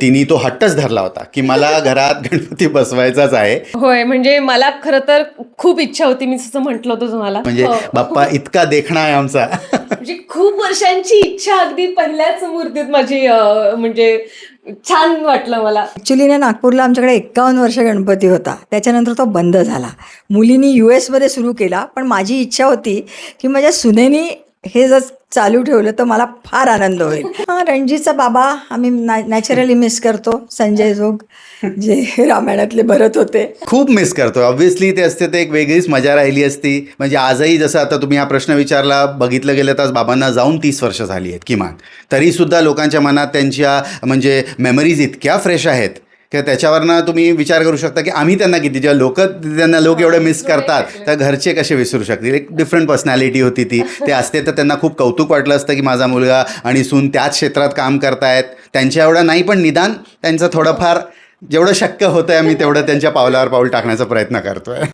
तिने तो हट्टच धरला होता की मला घरात गणपती बसवायचाच आहे. होय, म्हणजे मला खरं तर खूप इच्छा होती, मी जसं म्हटलं होतं तुम्हाला. म्हणजे हो. बाप्पा इतका देखणा आहे आमचा. म्हणजे खूप वर्षांची इच्छा अगदी पहिल्याच मूर्तीत माझी म्हणजे छान वाटलं मला. ॲक्च्युली ना नागपूरला आमच्याकडे 51 वर्ष गणपती होता, त्याच्यानंतर तो बंद झाला. मुलींनी US मध्ये सुरू केला, पण माझी इच्छा होती की माझ्या सुनेनी हे जर चालू ठेवलं तर मला फार आनंद होईल. रणजीतचा बाबा आम्ही नॅचरली मिस करतो, संजय जोग जे रामायणातले भरत होते. खूप मिस करतो. ऑब्व्हियसली ते असते ते एक वेगळीच मजा राहिली असती. म्हणजे आजही जसं आता तुम्ही हा प्रश्न विचारला, बघितलं गेलं तर बाबांना जाऊन 30 वर्ष झाली आहेत किमान. तरीसुद्धा लोकांच्या मनात त्यांच्या म्हणजे मेमरीज इतक्या फ्रेश आहेत की त्याच्यावरनं तुम्ही विचार करू शकता की आम्ही त्यांना किती, जेव्हा लोक एवढे मिस करतात तर घरचे कसे विसरू शकतील. एक डिफरंट पर्सनॅलिटी होती ती. ते असते तर त्यांना खूप कौतुक वाटलं असतं की माझा मुलगा आणि सून त्याच क्षेत्रात काम करतायत. त्यांच्या एवढं नाही, पण निदान त्यांचं थोडंफार जेवढं शक्य होतं आहे आम्ही तेवढं त्यांच्या पावलावर पाऊल टाकण्याचा प्रयत्न करतो आहे.